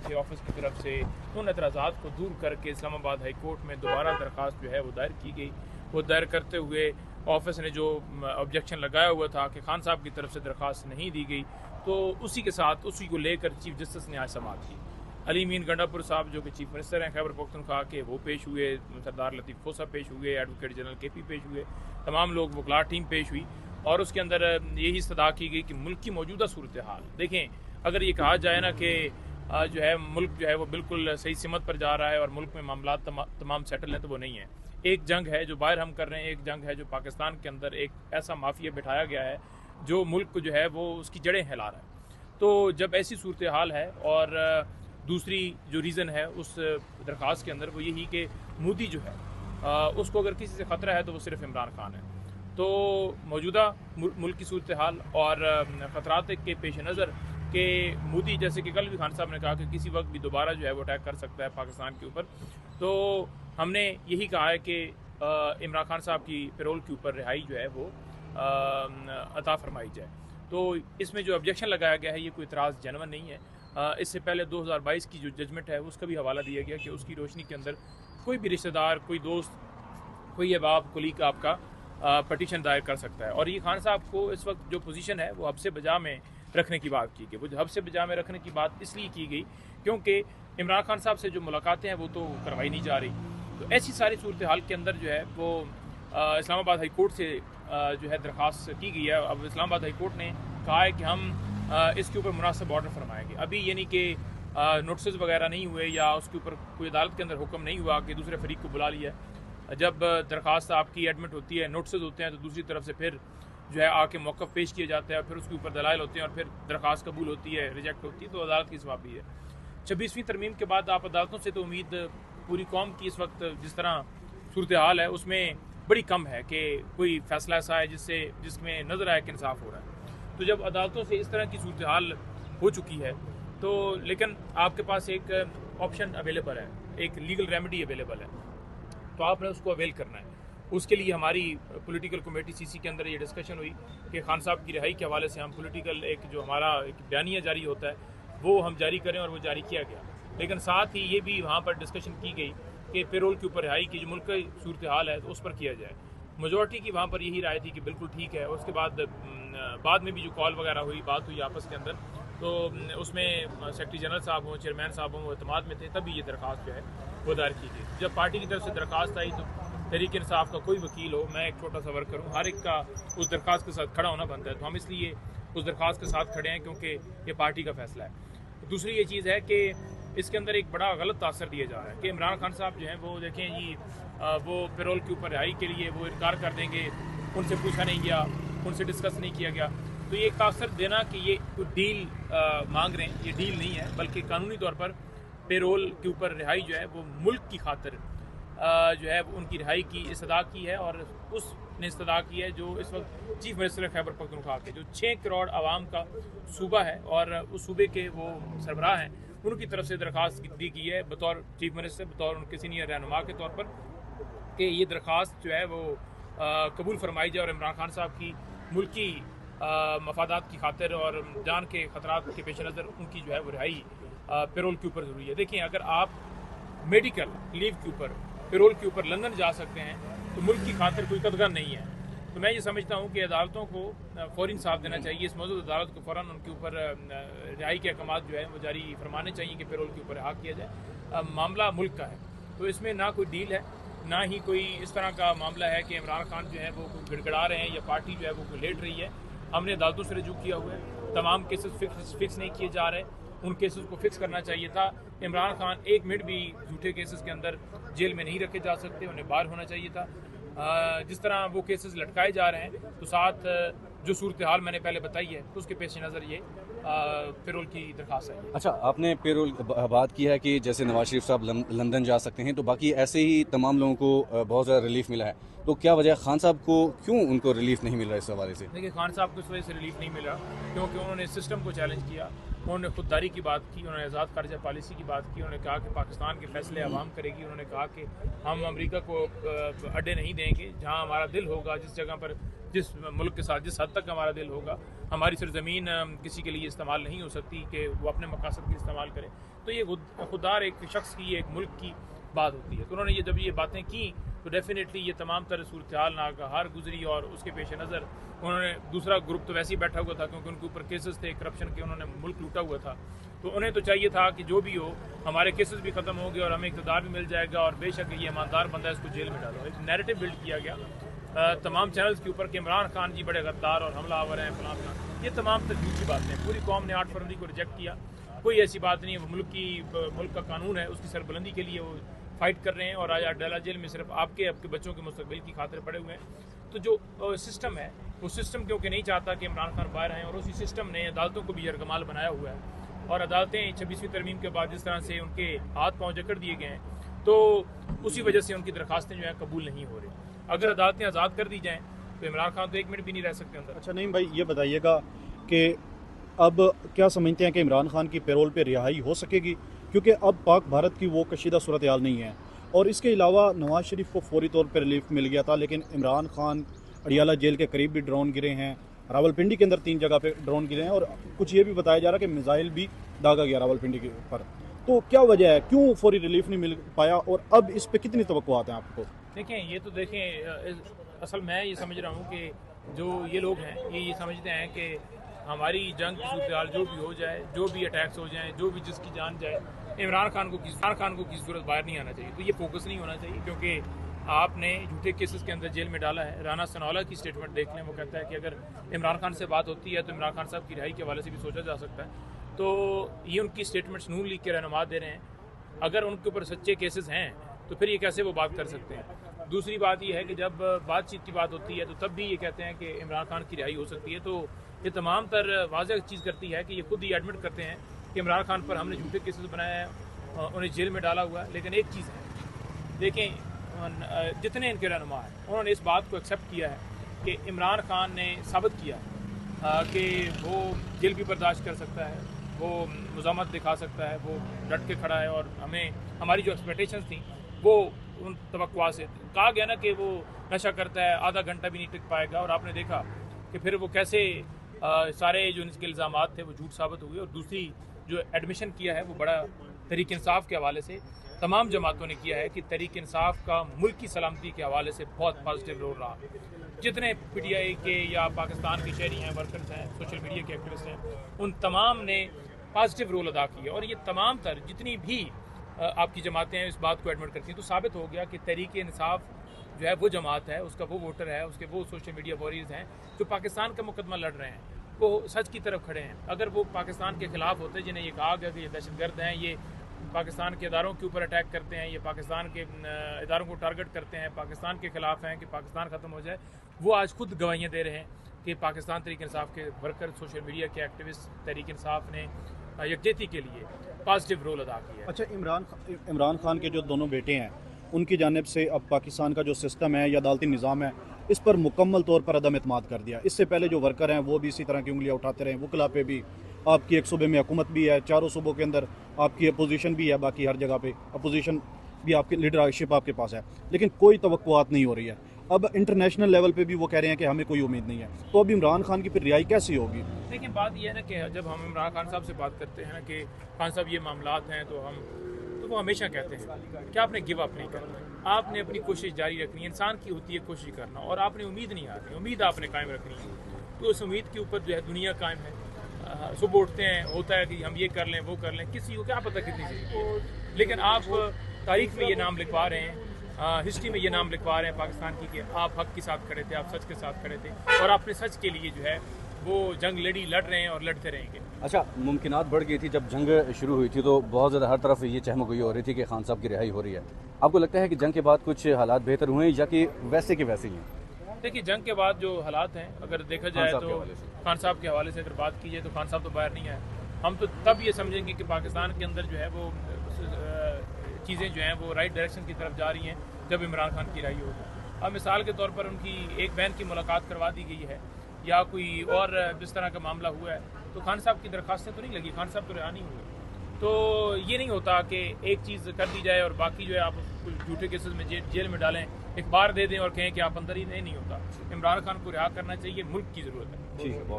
थे ऑफिस की तरफ से, उन एतराज़ात को दूर करके इस्लामाबाद हाई कोर्ट में दोबारा दरख्वास्त जो है वो दायर की गई। वो दायर करते हुए ऑफिस ने जो ऑब्जेक्शन लगाया हुआ था कि खान साहब की तरफ से दरख्वास्त नहीं दी गई, तो उसी के साथ उसी को लेकर चीफ जस्टिस ने आज समाअत की। अली मीन गंडापुर साहब जो कि चीफ मिनिस्टर हैं खैबर पख्तूनख्वा के, वो पेश हुए, सरदार लतीफ़ खोसा पेश हुए, एडवोकेट जनरल KP पेश हुए, तमाम लोग वकला टीम पेश हुई और उसके अंदर यही इस्तदा की गई कि मुल्क की मौजूदा सूरत हाल देखें। अगर ये कहा जाए ना कि जो है मुल्क जो है वो बिल्कुल सही सिमत पर जा रहा है और मुल्क में मामला तमाम सेटल हैं, तो वो नहीं है। एक जंग है जो बाहर हम कर रहे हैं, एक जंग है जो पाकिस्तान के अंदर एक ऐसा माफिया बिठाया गया है जो मुल्क को जो है वो उसकी जड़ें हिला रहा है। तो जब ऐसी सूरत हाल है और दूसरी जो रीज़न है उस दरख्वास्त के अंदर वो यही कि मोदी जो है उसको अगर किसी से ख़तरा है तो वो सिर्फ इमरान खान है। तो मौजूदा मुल्क की सूरत हाल और ख़तरात के पेश नज़र कि मोदी, जैसे कि कल भी खान साहब ने कहा कि किसी वक्त भी दोबारा जो है वो अटैक कर सकता है पाकिस्तान के ऊपर, तो हमने यही कहा है कि इमरान खान साहब की पैरोल के ऊपर रिहाई जो है वो अता फरमाई जाए। तो इसमें जो ऑब्जेक्शन लगाया गया है ये कोई इतराज़ जनवन नहीं है। इससे पहले 2022 की जो जजमेंट है उसका भी हवाला दिया गया कि उसकी रोशनी के अंदर कोई भी रिश्तेदार, कोई दोस्त, कोई अहबाब, कुलीग आपका पटिशन दायर कर सकता है। और ये खान साहब को इस वक्त जो पोजीशन है वो हब्से बजा में रखने की बात की गई। वो हब्से बजा में रखने की बात इसलिए की गई क्योंकि इमरान खान साहब से जो मुलाकातें हैं वो तो करवाई नहीं जा रही। तो ऐसी सारी सूरत हाल के अंदर जो है वो इस्लामाबाद हाई कोर्ट से जो है दरख्वास्त की गई है। अब इस्लामाबाद हाई कोर्ट ने कहा है कि हम इसके ऊपर मुनासिब ऑर्डर फरमाएंगे। अभी यानी कि नोटिस वगैरह नहीं हुए या उसके ऊपर कोई अदालत के अंदर हुक्म नहीं हुआ कि दूसरे फरीक को बुला लिया। जब दरख्वास्त आपकी एडमिट होती है, नोटिस होते हैं, तो दूसरी तरफ से फिर जो है आके मौक़िफ़ पेश किया जाता है, फिर उसके ऊपर दलाइल होते हैं और फिर दरख्वास्त कबूल होती है, रिजेक्ट होती है, तो अदालत की जवाबी है। 26वीं तरमीम के बाद आप अदालतों से तो उम्मीद पूरी कौम की इस वक्त जिस तरह सूरत हाल है उसमें बड़ी कम है कि कोई फ़ैसला ऐसा है जिसमें नज़र आए कि इंसाफ हो रहा है। तो जब अदालतों से इस तरह की सूरत हाल हो चुकी है तो लेकिन आपके पास एक ऑप्शन अवेलेबल है, एक लीगल रेमेडी अवेलेबल है, तो आपने उसको अवेल करना है। उसके लिए हमारी पॉलिटिकल कमेटी CC के अंदर ये डिस्कशन हुई कि खान साहब की रिहाई के हवाले से हम पॉलिटिकल एक जो हमारा एक बयानिया जारी होता है वो हम जारी करें, और वो जारी किया गया। लेकिन साथ ही ये भी वहाँ पर डिस्कशन की गई कि पेरोल के ऊपर रिहाई की जो मुल्क की सूरत हाल है तो उस पर किया जाए। मेजॉरिटी की वहाँ पर यही राय थी कि बिल्कुल ठीक है। उसके बाद में भी जो कॉल वगैरह हुई, बात हुई आपस के अंदर, तो उसमें सेक्रेटरी जनरल साहब हों, चेयरमैन साहब हों, वो एतमाद में थे, तभी ये दरख्वास्त जो है वो दायर की गई। जब पार्टी की तरफ से दरख्वास्त आई तो तहरीक इंसाफ का कोई वकील हो, मैं एक छोटा सा वर्कर हूँ, हर एक का उस दरख्वास्त के साथ खड़ा होना बनता है। तो हम इसलिए उस दरख्वास्त के साथ खड़े हैं क्योंकि ये पार्टी का फैसला है। दूसरी ये चीज़ है कि इसके अंदर एक बड़ा गलत तासर दिया जा रहा है कि इमरान खान साहब जो हैं वो देखें जी वो पैरोल के ऊपर रिहाई के लिए वो इनकार कर देंगे, उनसे पूछा नहीं गया, उनसे डिस्कस नहीं किया गया। तो ये एक तासर देना कि ये कोई डील मांग रहे हैं, ये डील नहीं है, बल्कि कानूनी तौर पर पेरोल के ऊपर रिहाई जो है वो मुल्क की खातिर जो है उनकी रिहाई की इस्तदा की है। और उसने इस्तदा की है जो इस वक्त चीफ मिनिस्टर खैबर पख्तूनख्वा के जो 6 करोड़ आवाम का सूबा है और उस सूबे के वो सरबराह हैं, उनकी तरफ से दरख्वास्त दी गई है बतौर चीफ मिनिस्टर, बतौर उनके सीनियर रहनुमा के तौर पर कि ये दरख्वास्त जो है वो कबूल फरमाई जाए और इमरान खान साहब की मुल्की मफादात की खातिर और जान के ख़तरात के पेश नज़र उनकी जो है वो रिहाई पेरोल के ऊपर ज़रूरी है। देखिए, अगर आप मेडिकल लीव के ऊपर, पेरोल के ऊपर लंदन जा सकते हैं तो मुल्क की खातिर कोई कदगन नहीं है। तो मैं ये समझता हूँ कि अदालतों को फ़ौरी इंसाफ देना चाहिए। इस मौजूद अदालत को फ़ौरन उनके ऊपर रिहाई के अहकाम जो है वो जारी फरमाने चाहिए कि पेरोल के ऊपर रिहा किया जाए। मामला मुल्क का है, तो इसमें ना कोई डील है, ना ही कोई इस तरह का मामला है कि इमरान खान जो है वो गिड़गड़ा रहे हैं या पार्टी जो है वो लेट रही है। हमने अदालतों से रजू किया हुआ है, तमाम केसेस फिक्स नहीं किए जा रहे, उन केसेस को फिक्स करना चाहिए था। इमरान खान एक मिनट भी झूठे केसेस के अंदर जेल में नहीं रखे जा सकते, उन्हें बाहर होना चाहिए था। जिस तरह वो केसेस लटकाए जा रहे हैं तो साथ जो सूरत हाल मैंने पहले बताई है तो उसके पेश नज़र ये पेरोल की दरख्वास्त है। अच्छा, आपने पेरोल बात की है कि जैसे नवाज शरीफ साहब लंदन जा सकते हैं, तो बाकी ऐसे ही तमाम लोगों को बहुत ज़्यादा रिलीफ मिला है, तो क्या वजह खान साहब को क्यों उनको रिलीफ नहीं मिल रहा इस हवाले से? देखिए, खान साहब को इस वजह से रिलीफ नहीं मिला क्योंकि उन्होंने सिस्टम को चैलेंज किया, उन्होंने खुददारी की बात की, उन्होंने आज़ाद ख़ारजा पॉलिसी की बात की, उन्होंने कहा कि पाकिस्तान के फैसले आवाम करेगी, उन्होंने कहा कि हम अमेरिका को अड्डे नहीं देंगे, जहां हमारा दिल होगा, जिस जगह पर जिस मुल्क के साथ जिस हद तक हमारा दिल होगा, हमारी सरजमीन किसी के लिए इस्तेमाल नहीं हो सकती कि वो अपने मकासद के लिए इस्तेमाल करे। तो ये खुददार एक शख्स की, एक मुल्क की बात होती है। तो उन्होंने जब ये बातें की तो डेफिनेटली ये तमाम तरह सूरत हाल नागहार गुजरी, और उसके पेश नज़र उन्होंने, दूसरा ग्रुप तो वैसे ही बैठा हुआ था क्योंकि उनके ऊपर केसेस थे करप्शन के, उन्होंने मुल्क लूटा हुआ था, तो उन्हें तो चाहिए था कि जो भी हो हमारे केसेस भी ख़त्म हो गए और हमें इक़्तिदार भी मिल जाएगा और बेशक ये ईमानदार बंदा है, इसको जेल में डालो। एक नैरेटिव बिल्ड किया गया तमाम चैनल्स के ऊपर कि इमरान खान जी बड़े गद्दार और हमलावर हैं, फलां फलां। ये तमाम तकलीफ की बातें हैं। पूरी कौम ने 8 फरवरी को रिजेक्ट किया। कोई ऐसी बात नहीं है, वो मुल्क का कानून है, उसकी सरबुलंदी के लिए वो फाइट कर रहे हैं और आज डाला जेल में सिर्फ आपके बच्चों के मुस्तकबिल की खातिर पड़े हुए हैं। तो जो सिस्टम है, वो सिस्टम क्योंकि नहीं चाहता कि इमरान खान बाहर आएँ, और उसी सिस्टम ने अदालतों को भी यरगमाल बनाया हुआ है। और अदालतें 26वीं तरमीम के बाद जिस तरह से उनके हाथ पाँव जकड़ दिए गए हैं, तो उसी वजह से उनकी दरखास्तें जो हैं कबूल नहीं हो रही। अगर अदालतें आज़ाद कर दी जाएँ तो इमरान खान तो 1 मिनट भी नहीं रह सकते अंदर। अच्छा नहीं भाई, ये बताइएगा कि अब क्या समझते हैं कि इमरान खान की पैरोल पे रिहाई हो सकेगी, क्योंकि अब पाक भारत की वो कशीदा सूरत हाल नहीं है। और इसके अलावा नवाज़ शरीफ को फौरी तौर पर रिलीफ मिल गया था, लेकिन इमरान खान अडियाला जेल के करीब भी ड्रोन गिरे हैं, रावलपिंडी के अंदर 3 जगह पे ड्रोन गिरे हैं, और कुछ ये भी बताया जा रहा है कि मिसाइल भी दागा गया रावलपिंडी के ऊपर। तो क्या वजह है, क्यों फौरी रिलीफ नहीं मिल पाया, और अब इस पर कितनी तवक्कुआत हैं आपको? देखें, ये तो देखें, असल मैं ये समझ रहा हूँ कि जो ये लोग हैं ये समझते हैं कि हमारी जंग की सूरत हाल जो भी हो जाए, जो भी अटैक्स हो जाएँ, जो भी जिसकी जान जाए, इमरान खान को किसी सूरत बाहर नहीं आना चाहिए। तो ये फोकस नहीं होना चाहिए, क्योंकि आपने झूठे केसेस के अंदर जेल में डाला है। राना सनौला की स्टेटमेंट देख लें, वो कहता है कि अगर इमरान खान से बात होती है तो इमरान खान साहब की रिहाई के हवाले से भी सोचा जा सकता है। तो ये उनकी स्टेटमेंट्स नून लीग के रहनुमा दे रहे हैं। अगर उनके ऊपर सच्चे केसेस हैं तो फिर ये कैसे वो बात कर सकते हैं। दूसरी बात ये है कि जब बातचीत की बात होती है तो तब भी ये कहते हैं कि इमरान खान की रिहाई हो सकती है। तो ये तमाम तर वाज़ेह चीज़ करती है कि ये खुद ही एडमिट करते हैं कि इमरान खान पर हमने झूठे केसेस बनाए हैं, उन्हें जेल में डाला हुआ है। लेकिन एक चीज़ है, देखें, जितने इनके रहनुमा हैं उन्होंने इस बात को एक्सेप्ट किया है कि इमरान खान ने साबित किया कि वो जेल भी बर्दाश्त कर सकता है, वो मुज़ामत दिखा सकता है, वो डट के खड़ा है। और हमें हमारी जो एक्सपेक्टेशंस थी वो उन तवक्कुआ से कहा गया ना कि वो नशा करता है, आधा घंटा भी नहीं टिक पाएगा, और आपने देखा कि फिर वो कैसे सारे जो इसके इल्ज़ामात थे वो झूठ साबित हुए। और दूसरी जो एडमिशन किया है वो बड़ा तहरीक इंसाफ के हवाले से तमाम जमातों ने किया है कि तहरीक इंसाफ का मुल्क की सलामती के हवाले से बहुत पॉजिटिव रोल रहा। जितने PTI के या पाकिस्तान के शहरी हैं, वर्कर्स हैं, सोशल मीडिया के एक्टिविस्ट हैं, उन तमाम ने पॉजिटिव रोल अदा किया। और ये तमाम तर जितनी भी आपकी जमातें हैं इस बात को एडमिट करती हैं। तो साबित हो गया कि तहरीक इंसाफ जो है वो जमात है, उसका वो वोटर है, उसके वो सोशल मीडिया वॉरियर्स हैं जो पाकिस्तान का मुकदमा लड़ रहे हैं, वो सच की तरफ खड़े हैं। अगर वो पाकिस्तान के खिलाफ होते, जिन्हें ये कहा गया कि ये दहशतगर्द हैं, ये पाकिस्तान के इदारों के ऊपर अटैक करते हैं, ये पाकिस्तान के इदारों को टारगेट करते हैं, पाकिस्तान के खिलाफ हैं कि पाकिस्तान ख़त्म हो जाए, वो आज खुद गवाहियाँ दे रहे हैं कि पाकिस्तान तहरीक इंसाफ के वर्कर, सोशल मीडिया के एक्टिविस्ट तहरीक इंसाफ ने यकजहती के लिए पॉजिटिव रोल अदा किया है। अच्छा, इमरान खान के जो दोनों बेटे हैं उनकी जानिब से अब पाकिस्तान का जो सिस्टम है या अदालती निज़ाम है इस पर मुकम्मल तौर पर अदम एतमाद कर दिया। इससे पहले जो वर्कर हैं वो भी इसी तरह की उंगलियां उठाते रहे। वकला पे भी आपकी एक सूबे में हुकूमत भी है, चारों सूबों के अंदर आपकी अपोजिशन भी है, बाकी हर जगह पे अपोजिशन भी, आपकी लीडरशिप आपके पास है, लेकिन कोई तवक्कुआत नहीं हो रही है। अब इंटरनेशनल लेवल पे भी वो कह रहे हैं कि हमें कोई उम्मीद नहीं है। तो अब इमरान खान की फिर रिहाई कैसी होगी? लेकिन बात यह है ना कि जब हम इमरान खान साहब से बात करते हैं ना कि खान साहब ये मामलात हैं, तो वो हमेशा कहते हैं कि आपने गिव अप नहीं करना, आपने अपनी कोशिश जारी रखनी है। इंसान की होती है कोशिश करना, और आपने उम्मीद नहीं हारनी, उम्मीद आपने कायम रखनी है। तो उस उम्मीद के ऊपर जो है दुनिया कायम है। सुबह उठते हैं, होता है कि हम ये कर लें, वो कर लें, किसी को क्या पता कितनी चीज़। लेकिन आप तारीख में ये नाम लिखवा रहे हैं, हिस्ट्री में ये नाम लिखवा रहे हैं पाकिस्तान की कि आप हक के साथ खड़े थे, आप सच के साथ खड़े थे, और आपने सच के लिए जो है वो जंग लड़ रहे हैं और लड़ते रहेंगे। अच्छा, मुमकिनात बढ़ गई थी जब जंग शुरू हुई थी, तो बहुत ज़्यादा हर तरफ ये चहमगोई हो रही थी कि खान साहब की रिहाई हो रही है। आपको लगता है कि जंग के बाद कुछ हालात बेहतर हुए या कि वैसे के वैसे ही हैं? देखिए, जंग के बाद जो हालात हैं अगर देखा जाए तो खान साहब के हवाले से अगर बात की जाए तो खान साहब तो बाहर नहीं आए। हम तो तब ये समझेंगे कि पाकिस्तान के अंदर जो है वो चीज़ें जो हैं वो राइट डायरेक्शन की तरफ जा रही हैं जब इमरान खान की रिहाई होगी। अब मिसाल के तौर पर उनकी एक बहन की मुलाकात करवा दी गई है या कोई और जिस तरह का मामला हुआ है, तो खान साहब की दरखास्तें तो नहीं लगी, खान साहब तो रिहा नहीं हुए। तो ये नहीं होता कि एक चीज़ कर दी जाए और बाकी जो है आप झूठे केसेस में जेल में डालें इखबार दे दें और कहें कि आप अंदर ही नहीं होता। इमरान खान को रिहा करना चाहिए, मुल्क की ज़रूरत है। ठीक है, बहुत